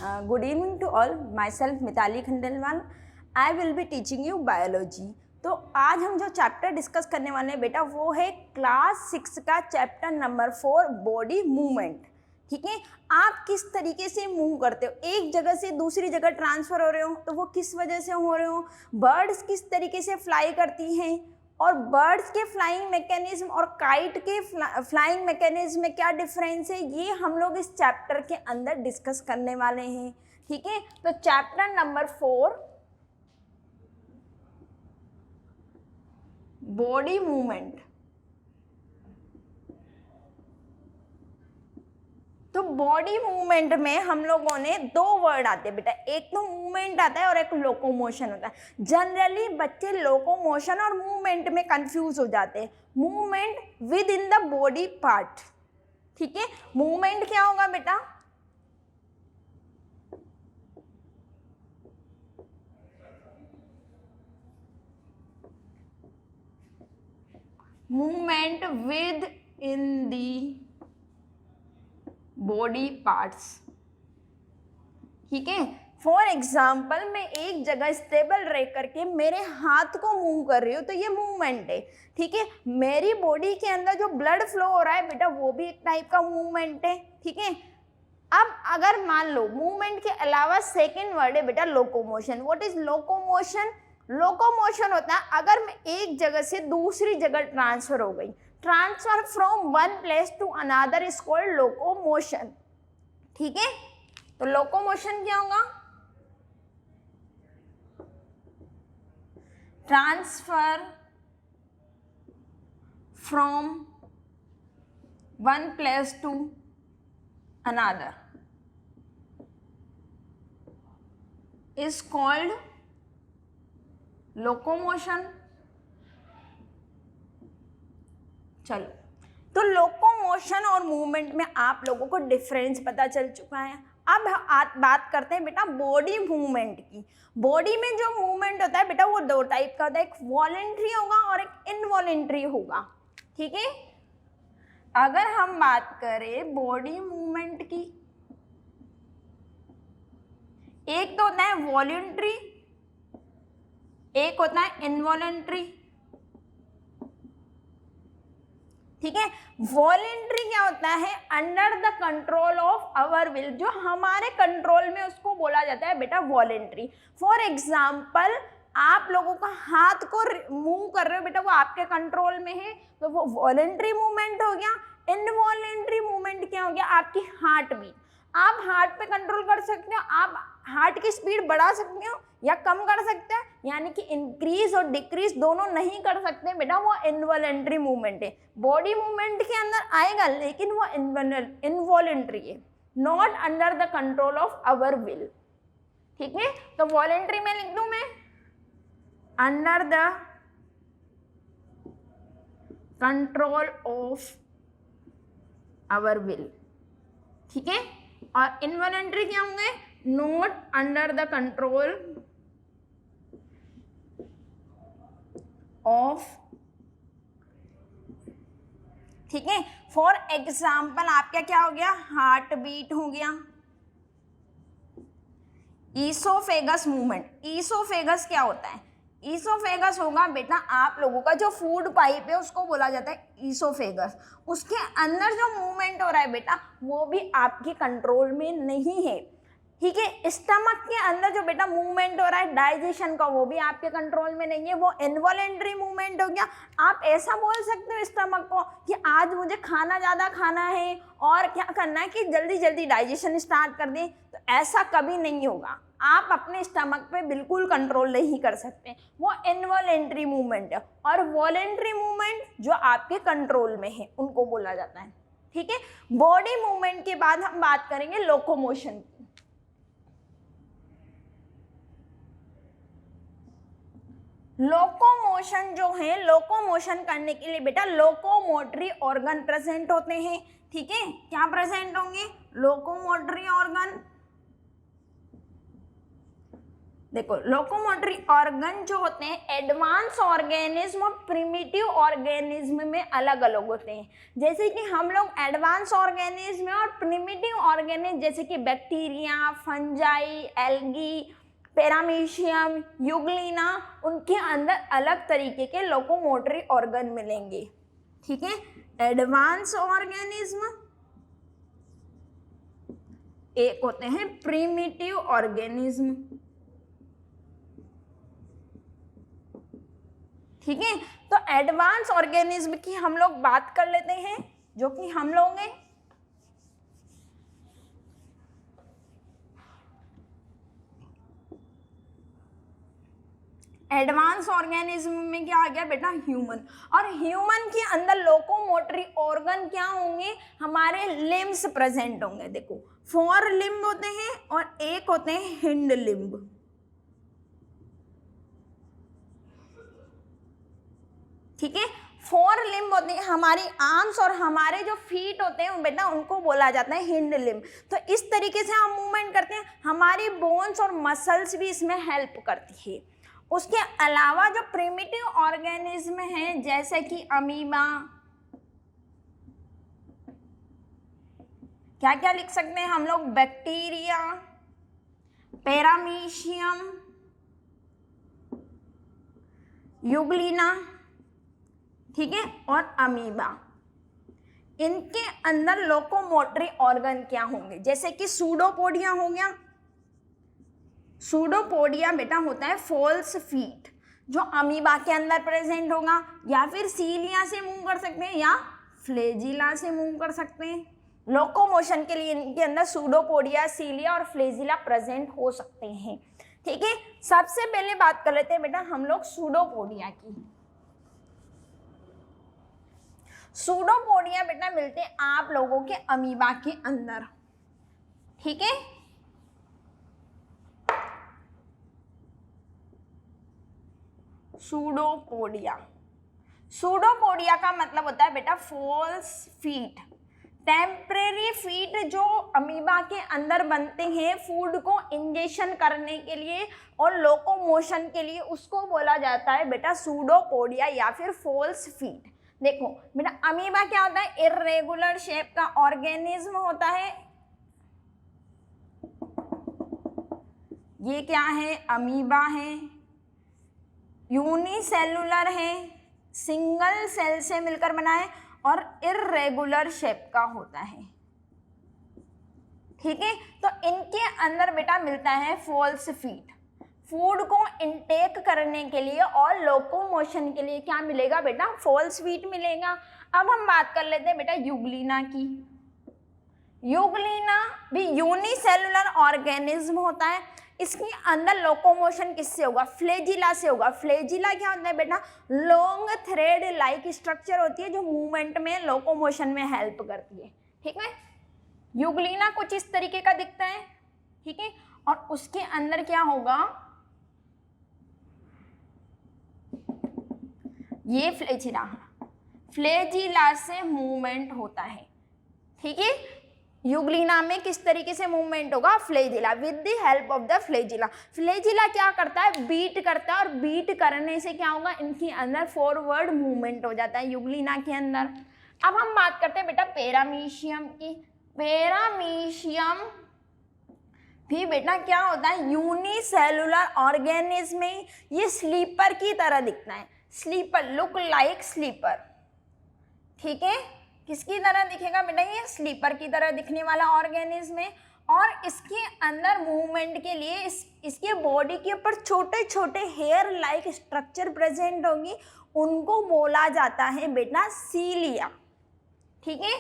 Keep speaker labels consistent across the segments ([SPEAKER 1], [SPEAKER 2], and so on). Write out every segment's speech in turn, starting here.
[SPEAKER 1] Good evening to all. Myself Mitali Khandelwal. I will be teaching you biology. तो आज हम जो चैप्टर डिस्कस करने वाले हैं बेटा वो है क्लास 6 का चैप्टर नंबर 4 बॉडी मूवमेंट. ठीक है, आप किस तरीके से मूव करते हो, एक जगह से दूसरी जगह ट्रांसफर हो रहे हो तो वो किस वजह से हो रहे हो, बर्ड्स किस तरीके से फ्लाई करती हैं और बर्ड्स के फ्लाइंग मैकेनिज्म और काइट के फ्लाइंग मैकेनिज्म में क्या डिफरेंस है, ये हम लोग इस चैप्टर के अंदर डिस्कस करने वाले हैं. ठीक है, तो चैप्टर नंबर 4 बॉडी मूवमेंट. तो बॉडी मूवमेंट में हम लोगों ने दो वर्ड आते हैं बेटा, एक तो मूवमेंट आता है और एक लोकोमोशन होता है. जनरली बच्चे लोकोमोशन और मूवमेंट में कंफ्यूज हो जाते हैं. Movement with in the body part. ठीक है, मूवमेंट क्या होगा बेटा, movement with in the body parts. ठीक है, फॉर एग्जाम्पल मैं एक जगह स्टेबल रह करके मेरे हाथ को मूव कर रही हूँ तो ये मूवमेंट है. ठीक है, मेरी बॉडी के अंदर जो ब्लड फ्लो हो रहा है बेटा वो भी एक टाइप का मूवमेंट है. ठीक है, अब अगर मान लो मूवमेंट के अलावा सेकेंड वर्ड है बेटा locomotion. What is locomotion? Locomotion होता है अगर मैं एक जगह से दूसरी जगह ट्रांसफर हो गई. Transfer from one place to another is called locomotion. ठीक है, तो लोकोमोशन क्या होगा, transfer from one place to another is called locomotion. चलो, तो लोकोमोशन और मूवमेंट में आप लोगों को डिफरेंस पता चल चुका है. अब बात करते हैं बेटा बॉडी मूवमेंट की. बॉडी में जो मूवमेंट होता है बेटा वो दो टाइप का होता है, एक वॉलेंट्री होगा और एक इनवॉलेंट्री होगा. ठीक है, अगर हम बात करें बॉडी मूवमेंट की, एक तो होता है वॉलेंट्री, एक होता है इनवॉलेंट्री. ठीक है, वॉलेंट्री क्या होता है, under the control of our will, जो हमारे कंट्रोल में उसको बोला जाता है बेटा वॉलेंट्री. फॉर एग्जाम्पल आप लोगों का हाथ को मूव कर रहे हो बेटा वो आपके कंट्रोल में है तो वो वॉलेंट्री मूवमेंट हो गया. इनवॉलेंट्री मूवमेंट क्या हो गया, आपकी हार्ट बीट. आप हार्ट पे कंट्रोल कर सकते हो, आप हार्ट की स्पीड बढ़ा सकते हो या कम कर सकते हैं, यानी कि इंक्रीज और डिक्रीज दोनों नहीं कर सकते बेटा, वो इनवॉलेंट्री मूवमेंट है. बॉडी मूवमेंट के अंदर आएगा लेकिन वो इनवॉलेंट्री है, not under the control of our will. ठीक है, तो वॉलेंट्री में लिख दूं मैं under the control of our will. ठीक है, और इनवॉलेंट्री क्या होंगे, not under the control of. ठीक है, फॉर एग्जाम्पल आपका क्या हो गया, हार्ट बीट हो गया. ईसोफेगस मूवमेंट, ईसोफेगस क्या होता है, ईसोफेगस होगा बेटा आप लोगों का जो फूड पाइप है उसको बोला जाता है ईसोफेगस. उसके अंदर जो मूवमेंट हो रहा है बेटा वो भी आपके कंट्रोल में नहीं है. ठीक है, स्टमक के अंदर जो बेटा मूवमेंट हो रहा है डाइजेशन का वो भी आपके कंट्रोल में नहीं है, वो इनवॉलेंट्री मूवमेंट हो गया. आप ऐसा बोल सकते हो स्टमक को कि आज मुझे खाना ज़्यादा खाना है और क्या करना है कि जल्दी जल्दी डाइजेशन स्टार्ट कर दें, तो ऐसा कभी नहीं होगा. आप अपने स्टमक पे बिल्कुल कंट्रोल नहीं कर सकते, वो इनवॉलेंट्री मूवमेंट है. और वॉलेंट्री मूवमेंट जो आपके कंट्रोल में है उनको बोला जाता है. ठीक है, बॉडी मूवमेंट के बाद हम बात करेंगे लोकोमोशन की. लोकोमोशन जो है, लोकोमोशन करने के लिए बेटा लोकोमोटरी ऑर्गन प्रेजेंट होते हैं. ठीक है, क्या प्रेजेंट होंगे, लोकोमोटरी ऑर्गन. देखो लोकोमोटरी ऑर्गन जो होते हैं एडवांस ऑर्गेनिज्म और प्रिमिटिव ऑर्गेनिज्म में अलग अलग होते हैं। जैसे कि हम लोग एडवांस ऑर्गेनिज्म और प्रिमिटिव ऑर्गेनिज्म जैसे कि bacteria, fungi, algae, paramecium, Euglena, उनके अंदर अलग तरीके के लोकोमोटरी ऑर्गन मिलेंगे। ठीक है, एडवांस ऑर्गेनिज्म, एक होते हैं प्रिमिटिव ऑर्गेनिज्म। ठीक है, तो एडवांस ऑर्गेनिज्म की हम लोग बात कर लेते हैं, जो कि हम लोग हैं एडवांस ऑर्गेनिज्म में क्या आ गया बेटा, ह्यूमन। और ह्यूमन के अंदर लोकोमोटरी ऑर्गन क्या होंगे, हमारे लिम्स प्रेजेंट होंगे। देखो 4 लिम्ब होते हैं और एक होते हैं हिंड लिम्ब। ठीक है, 4 लिम्ब होते हैं, हमारी आर्म्स और हमारे जो फीट होते हैं बेटा उनको बोला जाता है हिंड लिम्ब। तो इस तरीके से हम मूवमेंट करते हैं, हमारी बोन्स और मसल्स भी इसमें हेल्प करती है। उसके अलावा जो प्रिमिटिव ऑर्गेनिज्म हैं जैसे कि अमीबा, क्या क्या लिख सकते हैं हम लोग, बैक्टीरिया, पैरामीशियम, यूग्लिना, ठीक है, और अमीबा। इनके अंदर लोकोमोटरी ऑर्गन क्या होंगे, जैसे कि सूडोपोडिया हो गया। सूडोपोडिया बेटा होता है फॉल्स फीट, जो अमीबा के अंदर प्रेजेंट होगा, या फिर सीलिया से मूव कर सकते हैं या फ्लेजिला से मूव कर सकते हैं। लोकोमोशन के लिए इनके अंदर सूडोपोडिया, सीलिया और फ्लेजिला प्रेजेंट हो सकते हैं। ठीक है, सबसे पहले बात कर लेते हैं बेटा हम लोग सूडोपोडिया की। सूडोपोडिया बेटा मिलते हैं आप लोगों के अमीबा के अंदर। ठीक है, सूडोपोडिया, सूडोपोडिया का मतलब होता है बेटा फॉल्स फीट, टेम्परेरी फीट जो अमीबा के अंदर बनते हैं फूड को इंजेक्शन करने के लिए और लोकोमोशन के लिए, उसको बोला जाता है बेटा सूडोपोडिया या फिर फॉल्स फीट। देखो बेटा अमीबा क्या होता है, इर्रेगुलर शेप का ऑर्गेनिज्म होता है। ये क्या है, अमीबा है, यूनिसेलुलर है, सिंगल सेल से मिलकर बना है और इर्रेगुलर शेप का होता है। ठीक है, तो इनके अंदर बेटा मिलता है फॉल्स फीट, फूड को इनटेक करने के लिए और लोकोमोशन के लिए क्या मिलेगा बेटा, फॉल्स फीट मिलेगा। अब हम बात कर लेते हैं बेटा यूग्लिना की। यूग्लिना भी यूनिसेलुलर ऑर्गेनिज्म होता है, इसके अंदर लोकोमोशन किससे होगा, फ्लेजिला से होगा। फ्लेजिला क्या होता है बेटा, लॉन्ग थ्रेड लाइक स्ट्रक्चर होती है जो मूवमेंट में, लोकोमोशन में हेल्प करती है। ठीक है, यूग्लिना कुछ इस तरीके का दिखता है। ठीक है, और उसके अंदर क्या होगा, ये फ्लेजिला, फ्लेजिला से मूवमेंट होता है। ठीक है, यूग्लिना में किस तरीके से मूवमेंट होगा, flagella, with the help of the flagella. Flagella क्या करता है, बीट करता है और बीट करने से क्या होगा, इनके अंदर फॉरवर्ड मूवमेंट हो जाता है यूग्लिना के अंदर। अब हम बात करते हैं बेटा पैरामीशियम की। पैरामीशियम भी बेटा क्या होता है, यूनिसेलुलर ऑर्गेनिज्म में ये स्लीपर की तरह दिखता है, स्लीपर, लुक लाइक स्लीपर। ठीक है, किसकी तरह दिखेगा बेटा, ये स्लीपर की तरह दिखने वाला ऑर्गेनिज्म है। और इसके अंदर मूवमेंट के लिए इसके बॉडी के ऊपर छोटे छोटे हेयर लाइक स्ट्रक्चर प्रेजेंट होंगी, उनको बोला जाता है बेटा सीलिया। ठीक है,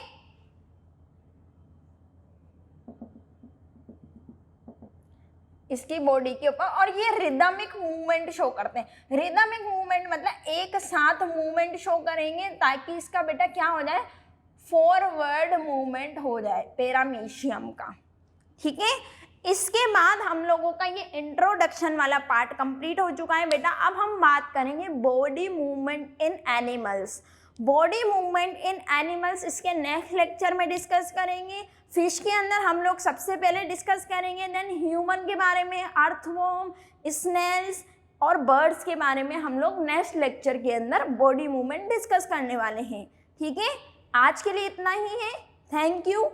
[SPEAKER 1] इसकी बॉडी के ऊपर, और ये रिदमिक मूवमेंट शो करते हैं। रिदमिक मूवमेंट मतलब एक साथ मूवमेंट शो करेंगे ताकि इसका बेटा क्या हो जाए, फॉरवर्ड मूवमेंट हो जाए पैरामीशियम का। ठीक है, इसके बाद हम लोगों का ये इंट्रोडक्शन वाला पार्ट कंप्लीट हो चुका है बेटा। अब हम बात करेंगे body movement in animals. Body movement in animals इसके नेक्स्ट लेक्चर में डिस्कस करेंगे। फिश के अंदर हम लोग सबसे पहले डिस्कस करेंगे, देन ह्यूमन के बारे में, अर्थवॉर्म, स्नेल्स और बर्ड्स के बारे में हम लोग नेक्स्ट लेक्चर के अंदर बॉडी मूवमेंट डिस्कस करने वाले हैं। ठीक है, आज के लिए इतना ही है। Thank you.